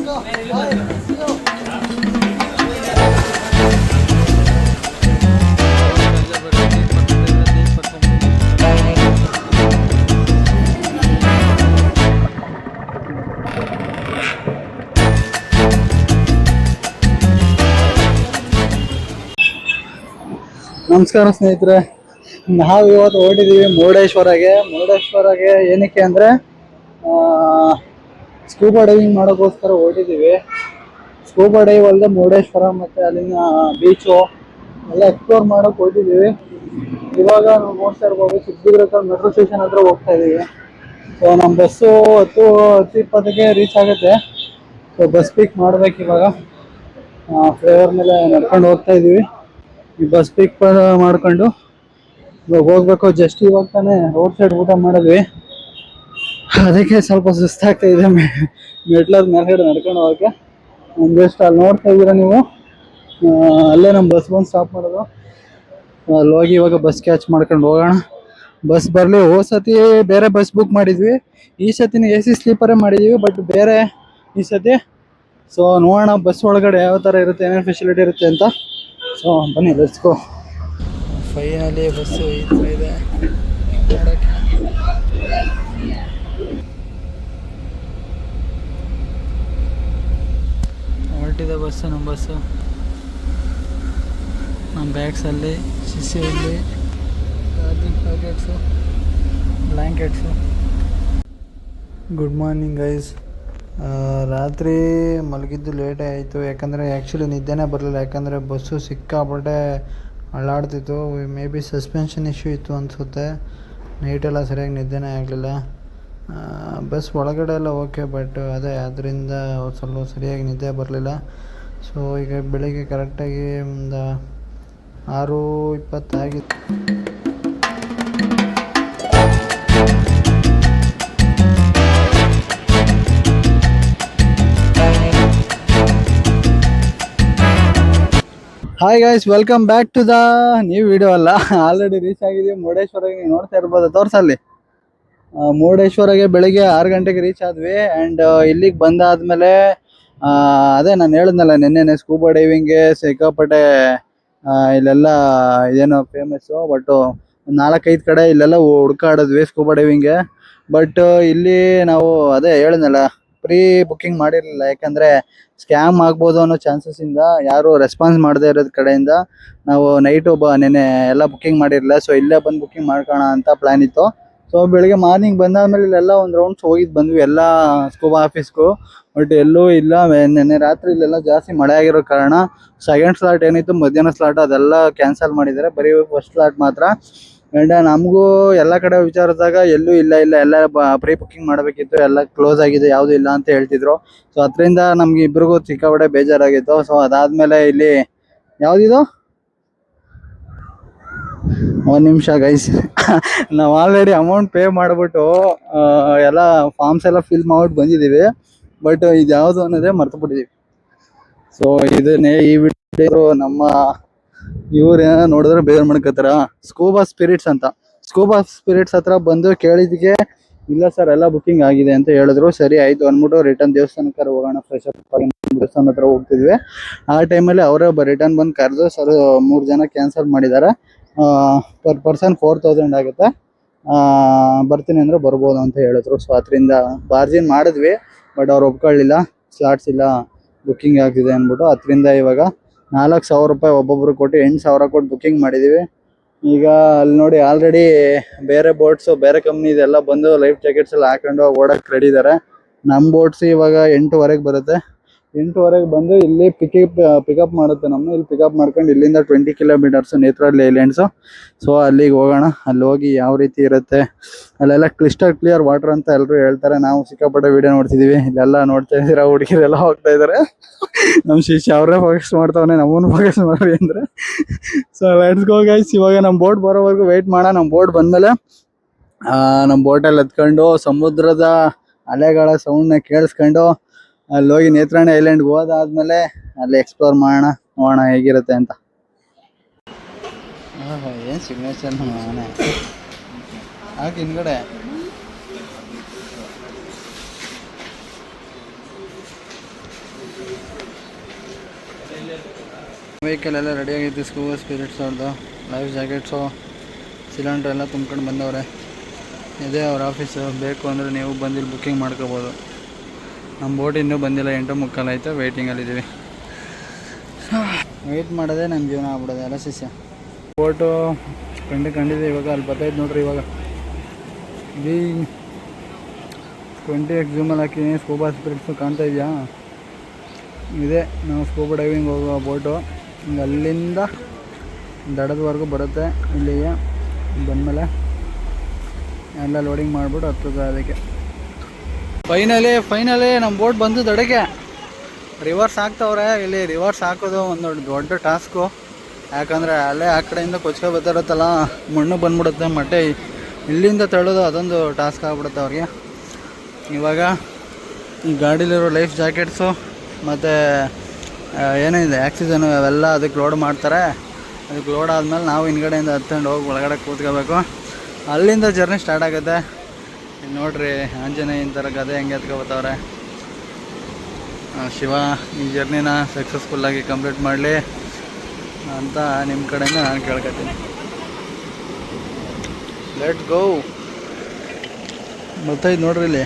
ನಮಸ್ಕಾರ ಸ್ನೇಹಿತರೆ, ನಾವು ಇವತ್ತು ಹೊರಟಿದ್ದೀವಿ ಮುರುಡೇಶ್ವರಗೆ ಏನಕ್ಕೆ ಅಂದರೆ ಸ್ಕೂಬಾ ಡೈವಿಂಗ್ ಮಾಡೋಕ್ಕೋಸ್ಕರ ಹೊರಟಿದ್ದೀವಿ. ಸ್ಕೂಬಾ ಡೈವ್ ಅಲ್ಲದೆ ಮುರುಡೇಶ್ವರ ಮತ್ತು ಅಲ್ಲಿನ ಬೀಚು ಎಲ್ಲ ಎಕ್ಸ್ಪ್ಲೋರ್ ಮಾಡೋಕೆ ಹೊರಟಿದ್ದೀವಿ. ಇವಾಗ ನಾವು ನೋಡ್ತಾ ಇರ್ಬೋದು, ಚಿತ್ರದುರ್ಗ ಮೆಟ್ರೋ ಸ್ಟೇಷನ್ ಹತ್ರ ಹೋಗ್ತಾ ಇದ್ದೀವಿ. ಸೊ ನಮ್ಮ ಬಸ್ಸು 10:20ಕ್ಕೆ ರೀಚ್ ಆಗುತ್ತೆ. ಸೊ ಬಸ್ ಪಿಕ್ ಮಾಡ್ಬೇಕು. ಇವಾಗ ಫ್ಲೈಓವರ್ ಮೇಲೆ ನಡ್ಕೊಂಡು ಹೋಗ್ತಾ ಇದ್ದೀವಿ. ಈ ಬಸ್ ಪಿಕ್ ಮಾಡ್ಕೊಂಡು ಇವಾಗ ಹೋಗ್ಬೇಕು. ಜಸ್ಟ್ ಇವಾಗ ತಾನೇ ರೋಡ್ ಸೈಡ್ ಊಟ ಮಾಡಿದ್ವಿ, ಅದಕ್ಕೆ ಸ್ವಲ್ಪ ಸುಸ್ತಾಗ್ತಾ ಇದೆ. ಮೆಟ್ಲದ ಮೇಲ್ಗಡೆ ನಡ್ಕೊಂಡು ಹೋಗೋಕ್ಕೆ ಜಸ್ಟ್ ಅಲ್ಲಿ ನೋಡ್ತಾ ಇದ್ದೀರಾ ನೀವು, ಅಲ್ಲೇ ನಮ್ಮ ಬಸ್ ಬಂದು ಸ್ಟಾಪ್ ಮಾಡೋದು. ಅಲ್ಲಿ ಹೋಗಿ ಇವಾಗ ಬಸ್ ಕ್ಯಾಚ್ ಮಾಡ್ಕೊಂಡು ಹೋಗೋಣ. ಬಸ್ ಬರಲಿ. ಹೋದ ಸತಿ ಬೇರೆ ಬಸ್ ಬುಕ್ ಮಾಡಿದ್ವಿ, ಈ ಸತಿನ AC ಸ್ಲೀಪರೇ ಮಾಡಿದ್ದೀವಿ, ಬಟ್ ಬೇರೆ ಈ ಸತಿ. ಸೊ ನೋಡೋಣ ಬಸ್ ಒಳಗಡೆ ಯಾವ ಥರ ಇರುತ್ತೆ, ಏನೇನು ಫೆಸಿಲಿಟಿ ಇರುತ್ತೆ ಅಂತ. ಸೊ ಬನ್ನಿ, ಲೆಟ್ಸ್ ಗೋ. ಫೈನಲಿ ಬಸ್ಸು ಈ ಥರ ಇದೆ ನೋಡೋಕ್ಕೆ. ಹೊರಟಿದೆ ಬಸ್ಸು. ನಮ್ಮ ಬಸ್ಸು, ನಮ್ಮ ಬ್ಯಾಗ್ಸಲ್ಲಿ ಶಿಶಿ ಇಲ್ಲಿ, charging packets, blankets. Good morning guys. ರಾತ್ರಿ ಮಲಗಿದ್ದು ಲೇಟೇ ಆಯಿತು, ಯಾಕಂದರೆ ಆ್ಯಕ್ಚುಲಿ ನಿದ್ದೆನೇ ಬರಲಿಲ್ಲ. ಯಾಕಂದರೆ ಬಸ್ಸು ಸಿಕ್ಕಾಪಟ್ಟೆ ಅಳ್ಳಾಡ್ತಿತ್ತು. ಮೇ ಬಿ ಸಸ್ಪೆನ್ಷನ್ ಇಶ್ಯೂ ಇತ್ತು ಅನಿಸುತ್ತೆ. ನೈಟೆಲ್ಲ ಸರಿಯಾಗಿ ನಿದ್ದೆನೇ ಆಗಲಿಲ್ಲ. ಬಸ್ ಒಳಗಡೆ ಎಲ್ಲ ಓಕೆ, ಬಟ್ ಅದೇ ಅದರಿಂದ ಸ್ವಲ್ಪ ಸರಿಯಾಗಿ ನಿದ್ದೆ ಬರಲಿಲ್ಲ. ಸೊ ಈಗ ಬೆಳಿಗ್ಗೆ ಕರೆಕ್ಟಾಗಿ ಒಂದು 6:20 ಆಗಿತ್ತು. Hi guys, welcome back to the new video. ಅಲ್ಲ, ಆಲ್ರೆಡಿ ರೀಚ್ ಆಗಿದ್ದೀವಿ ಮುರುಡೇಶ್ವರಗೆ. ನೀವು ನೋಡ್ತಾ ಇರ್ಬೋದು, ತೋರ್ಸಲ್ಲಿ. ಮುರುಡೇಶ್ವರಗೆ ಬೆಳಿಗ್ಗೆ 6 ಗಂಟೆಗೆ ರೀಚ್ ಆದ್ವಿ. ಆ್ಯಂಡ್ ಇಲ್ಲಿಗೆ ಬಂದಾದ್ಮೇಲೆ ಅದೇ ನಾನು ಹೇಳಿದ್ನಲ್ಲ ನೆನ್ನೆನೆ, ಸ್ಕೂಬಾ ಡೈವಿಂಗ್ಗೆ ಸಿಕ್ಕಾಪಟ್ಟೆ ಇಲ್ಲೆಲ್ಲ ಏನೋ ಫೇಮಸ್ಸು. ಬಟ್ 4-5 ಕಡೆ ಇಲ್ಲೆಲ್ಲ ಹುಡ್ಕಾಡಿದ್ವಿ ಸ್ಕೂಬಾ ಡೈವಿಂಗ್ಗೆ. ಬಟ್ ಇಲ್ಲಿ ನಾವು ಅದೇ ಹೇಳಿದ್ನಲ್ಲ, ಪ್ರೀ ಬುಕ್ಕಿಂಗ್ ಮಾಡಿರಲಿಲ್ಲ. ಯಾಕಂದರೆ ಸ್ಕ್ಯಾಮ್ ಆಗ್ಬೋದು ಅನ್ನೋ ಚಾನ್ಸಸ್ ಇಂದ ಯಾರು ರೆಸ್ಪಾನ್ಸ್ ಮಾಡದೇ ಇರೋದ್ ಕಡೆಯಿಂದ ನಾವು ನೈಟು ನೆನ್ನೆ ಎಲ್ಲ ಬುಕ್ಕಿಂಗ್ ಮಾಡಿರಲಿಲ್ಲ. ಸೊ ಇಲ್ಲೇ ಬಂದು ಬುಕ್ಕಿಂಗ್ ಮಾಡ್ಕೋಣ ಅಂತ ಪ್ಲ್ಯಾನ್ ಇತ್ತು. ಸೊ ಬೆಳಿಗ್ಗೆ ಮಾರ್ನಿಂಗ್ ಬಂದಾದ್ಮೇಲೆ ಇಲ್ಲೆಲ್ಲ ಒಂದು ರೌಂಡ್ಸ್ ಹೋಗಿದ್ದು ಬಂದ್ವಿ, ಎಲ್ಲ ಸ್ಕೂಬಾ ಆಫೀಸ್ಗೂ. ಬಟ್ ಎಲ್ಲೂ ಇಲ್ಲ. ನೆನ್ನೆ ರಾತ್ರಿ ಇಲ್ಲೆಲ್ಲ ಜಾಸ್ತಿ ಮಳೆ ಆಗಿರೋ ಕಾರಣ ಸೆಕೆಂಡ್ ಸ್ಲಾಟ್ ಏನಿತ್ತು, ಮಧ್ಯಾಹ್ನ ಸ್ಲಾಟ್, ಅದೆಲ್ಲ ಕ್ಯಾನ್ಸಲ್ ಮಾಡಿದ್ದಾರೆ. ಬರೀ ಫಸ್ಟ್ ಸ್ಲಾಟ್ ಮಾತ್ರ. ಆ್ಯಂಡ್ ನಮಗೂ ಎಲ್ಲ ಕಡೆ ವಿಚಾರಿಸಿದಾಗ ಎಲ್ಲೂ ಇಲ್ಲ, ಎಲ್ಲ ಪ್ರೀ ಬುಕ್ಕಿಂಗ್ ಮಾಡಬೇಕಿತ್ತು, ಎಲ್ಲ ಕ್ಲೋಸ್ ಆಗಿದೆ, ಯಾವುದೂ ಇಲ್ಲ ಅಂತ ಹೇಳ್ತಿದ್ರು. ಸೊ ಅದರಿಂದ ನಮ್ಗೆ ಇಬ್ರಿಗೂ ಸಿಕ್ಕಾಪಟ್ಟೆ ಬೇಜಾರಾಗಿತ್ತು. ಸೊ ಅದಾದಮೇಲೆ ಇಲ್ಲಿ ಯಾವುದಿದು, ಒಂದು ನಿಮಿಷ ಗೈಸ್, ನಾವು ಆಲ್ರೆಡಿ ಅಮೌಂಟ್ ಪೇ ಮಾಡಿಬಿಟ್ಟು ಎಲ್ಲ ಫಾರ್ಮ್ಸ್ ಎಲ್ಲ ಫಿಲ್ ಮಾಡ್ಬಿಟ್ಟು ಬಂದಿದ್ದೀವಿ. ಬಟ್ ಇದು ಯಾವುದು ಅನ್ನೋದೇ ಮರ್ತುಬಿಟ್ಟಿದ್ದೀವಿ. ಸೊ ಇದನ್ನೇ ಈ ವಿಡಿಯೋ ನಮ್ಮ ಇವ್ರೇನ ನೋಡಿದ್ರೆ ಬೇರೆ ಮಾಡ್ಕೋತಾರ. ಸ್ಕೂಬಾ ಸ್ಪಿರಿಟ್ಸ್ ಅಂತ, ಸ್ಕೂಬಾ ಸ್ಪಿರಿಟ್ಸ್ ಹತ್ರ ಬಂದು ಕೇಳಿದ್ದಕ್ಕೆ ಇಲ್ಲ ಸರ್ ಎಲ್ಲ ಬುಕ್ಕಿಂಗ್ ಆಗಿದೆ ಅಂತ ಹೇಳಿದ್ರು. ಸರಿ ಆಯಿತು ಅಂದ್ಬಿಟ್ಟು ರಿಟರ್ನ್ ದೇವಸ್ಥಾನಕ್ಕೆ ಹೋಗೋಣ, ಫ್ರೆಶ್ ಅಪ್ ದೇವಸ್ಥಾನ ಹತ್ರ ಹೋಗ್ತಿದ್ವಿ. ಆ ಟೈಮಲ್ಲಿ ಅವರೇ ರಿಟರ್ನ್ ಬಂದು ಕರೆದು, ಸರ್ 3 ಜನ ಕ್ಯಾನ್ಸಲ್ ಮಾಡಿದ್ದಾರೆ, ಪರ್ ಪರ್ಸನ್ 4000 ಆಗುತ್ತೆ, ಬರ್ತೀನಿ ಅಂದರೆ ಬರ್ಬೋದು ಅಂತ ಹೇಳಿದ್ರು. ಸೊ ಅದರಿಂದ ಬಾರ್ಜಿನ್ ಮಾಡಿದ್ವಿ, ಬಟ್ ಅವ್ರು ಒಪ್ಕೊಳ್ಳಿಲ್ಲ, ಸ್ಲಾಟ್ಸ್ ಇಲ್ಲ, ಬುಕ್ಕಿಂಗ್ ಆಗ್ತಿದೆ ಅಂದ್ಬಿಟ್ಟು. ಅದರಿಂದ ಇವಾಗ 4000 ರೂಪಾಯಿ ಒಬ್ಬೊಬ್ರು ಕೊಟ್ಟು 8000 ಕೊಟ್ಟು ಬುಕ್ಕಿಂಗ್ ಮಾಡಿದ್ದೀವಿ. ಈಗ ಅಲ್ಲಿ ನೋಡಿ, ಆಲ್ರೆಡಿ ಬೇರೆ ಬೋಟ್ಸು, ಬೇರೆ ಕಂಪ್ನಿದೆಲ್ಲ ಬಂದು ಲೈಫ್ ಜಾಕೆಟ್ಸ್ ಎಲ್ಲ ಹಾಕೊಂಡು ಓಡಕ್ಕೆ ರೆಡಿ ಇದ್ದಾರೆ. ನಮ್ಮ ಬೋಟ್ಸ್ ಇವಾಗ 8:00ವರೆಗೆ ಬರುತ್ತೆ. 8:00ವರೆಗೆ ಬಂದು ಇಲ್ಲಿ ಪಿಕಪ್ ಮಾಡುತ್ತೆ ನಮ್ಮನ್ನು. ಇಲ್ಲಿ ಪಿಕಪ್ ಮಾಡ್ಕೊಂಡು ಇಲ್ಲಿಂದ 20 ಕಿಲೋಮೀಟರ್ಸ್ ನೇತ್ರಾವತಿ ಐಲ್ಯಾಂಡ್ಸು. ಸೊ ಅಲ್ಲಿಗೆ ಹೋಗೋಣ. ಅಲ್ಲಿ ಹೋಗಿ ಯಾವ ರೀತಿ ಇರುತ್ತೆ, ಅಲ್ಲೆಲ್ಲ ಕ್ಲಿಯರ್ ವಾಟರ್ ಅಂತ ಎಲ್ಲರೂ ಹೇಳ್ತಾರೆ. ನಾವು ಸಿಕ್ಕಾಪಟ್ಟೆ ವಿಡಿಯೋ ನೋಡ್ತಿದ್ದೀವಿ. ಇಲ್ಲೆಲ್ಲ ನೋಡ್ತಾ ಇದ್ದೀರಾ, ಹುಡುಗಿರೆಲ್ಲ ಹೋಗ್ತಾ ಇದ್ದಾರೆ. ನಮ್ಮ ಶಿಷ್ಯ ಅವರೇ ಫೋಕಸ್ ಮಾಡ್ತಾವನೆ, ನಮ್ಮನ್ನು ಫೋಕಸ್ ಮಾಡ್ರಿ ಅಂದರೆ. So let's go guys. ಇವಾಗ ನಮ್ಮ ಬೋಟ್ ಬರೋವರೆಗೂ ವೆಯ್ಟ್ ಮಾಡೋಣ. ನಮ್ಮ ಬೋಟ್ ಬಂದಮೇಲೆ ನಮ್ಮ ಬೋಟಲ್ಲಿ ಎತ್ಕೊಂಡು ಸಮುದ್ರದ ಅಲೆಗಳ ಸೌಂಡ್ನ ಕೇಳಿಸ್ಕೊಂಡು ಅಲ್ಲಿ ಹೋಗಿ ನೇತ್ರಾವತಿ ಐಲ್ಯಾಂಡ್ಗೆ ಹೋದಾದ್ಮೇಲೆ ಅಲ್ಲಿ ಎಕ್ಸ್ಪ್ಲೋರ್ ಮಾಡೋಣ, ನೋಡೋಣ ಹೇಗಿರುತ್ತೆ ಅಂತ. ಏನು ಸಿಗ್ನೇಚರ್ ಮನೆ ಹಾಕಿ ಹಿಂದ್ಗಡೆ. ವೆಹಿಕಲ್ ಎಲ್ಲ ರೆಡಿ ಆಗೈತಿ. ಸ್ಕೂಬಾ ಸ್ಪಿರಿಟ್ಸ್ ಅವ್ರದ್ದು ಲೈಫ್ ಜಾಕೆಟ್ಸು ಸಿಲಿಂಡ್ರ್ ಎಲ್ಲ ತುಂಬ್ಕೊಂಡು ಬಂದವ್ರೆ. ಇದೇ ಅವ್ರ ಆಫೀಸು. ಬೇಕು ಅಂದರೆ ನೀವು ಬಂದಿಲ್ಲಿ ಬುಕ್ಕಿಂಗ್ ಮಾಡ್ಕೋಬೋದು. ನಮ್ಮ ಬೋಟ್ ಇನ್ನೂ ಬಂದಿಲ್ಲ, 8:45 ಆಯಿತು. ವೆಯ್ಟಿಂಗಲ್ಲಿದ್ದೀವಿ. ವೆಯ್ಟ್ ಮಾಡೋದೇ ನನ್ನ ಜೀವನ ಆಗ್ಬಿಡೋದು ಎಲ್ಲ ಶಿಷ್ಯ. ಬೋಟು ಕಂಡಿದೆ ಇವಾಗ. ಅಲ್ಲಿ ಬರ್ತೈತೆ ನೋಡ್ರಿ ಇವಾಗ. ಈ 20x ಜೂಮಲ್ಲಿ ಹಾಕಿ ಸ್ಕೂಬಾ ಸ್ಪಿರಿಟ್ಸು ಕಾಣ್ತಾ ಇದೆಯಾ? ಇದೆ ನಾವು ಸ್ಕೂಬಾ ಡೈವಿಂಗ್ ಹೋಗುವ ಬೋಟು. ಹಿಂಗೆ ಅಲ್ಲಿಂದ ದಡದವರೆಗೂ ಬರುತ್ತೆ. ಇಲ್ಲಿಗೆ ಬಂದಮೇಲೆ ಎಲ್ಲ ಲೋಡಿಂಗ್ ಮಾಡಿಬಿಟ್ಟು ಹತ್ತದ. ಅದಕ್ಕೆ ಫೈನಲಿ ನಮ್ಮ ಬೋಟ್ ಬಂದು ದಡಕ್ಕೆ. ರಿವರ್ಸ್ ಹಾಕ್ತವ್ರೆ. ಇಲ್ಲಿ ರಿವರ್ಸ್ ಹಾಕೋದು ಒಂದು ದೊಡ್ಡ ಟಾಸ್ಕು. ಯಾಕಂದರೆ ಅಲ್ಲೇ ಆ ಕಡೆಯಿಂದ ಕೊಚ್ಕೊ ಬರ್ತಾರತ್ತಲ್ಲ, ಮಣ್ಣು ಬಂದ್ಬಿಡುತ್ತೆ. ಮಟ್ಟೆ ಇಲ್ಲಿಂದ ತಳ್ಳೋದು ಅದೊಂದು ಟಾಸ್ಕ್ ಆಗ್ಬಿಡುತ್ತೆ ಅವ್ರಿಗೆ. ಇವಾಗ ಈ ಗಾಡೀಲಿರೋ ಲೈಫ್ ಜಾಕೆಟ್ಸು ಮತ್ತು ಏನಿದೆ ಆಕ್ಸಿಜನು ಅವೆಲ್ಲ ಅದಕ್ಕೆ ಲೋಡ್ ಮಾಡ್ತಾರೆ. ಅದಕ್ಕೆ ಲೋಡ್ ಆದಮೇಲೆ ನಾವು ಹಿಂದ್ಗಡೆಯಿಂದ ಹತ್ಕೊಂಡು ಹೋಗಿ ಒಳಗಡೆ ಕೂತ್ಕೋಬೇಕು. ಅಲ್ಲಿಂದ ಜರ್ನಿ ಸ್ಟಾರ್ಟ್ ಆಗುತ್ತೆ. ನೋಡ್ರಿ ಆಂಜನೇಯನ ಥರ ಗದೆ ಹೆಂಗೆ ಎತ್ಕೊಬತ್ತವ್ರೆ. ಶಿವ ಈ ಜರ್ನಿನ ಸಕ್ಸಸ್ಫುಲ್ಲಾಗಿ ಕಂಪ್ಲೀಟ್ ಮಾಡಲಿ ಅಂತ ನಿಮ್ಮ ಕಡೆಯಿಂದ ನಾನು ಕೇಳ್ಕೊತೀನಿ. Let's go. ಬರ್ತಾಯಿದ್ದು ನೋಡ್ರಿ ಇಲ್ಲಿ.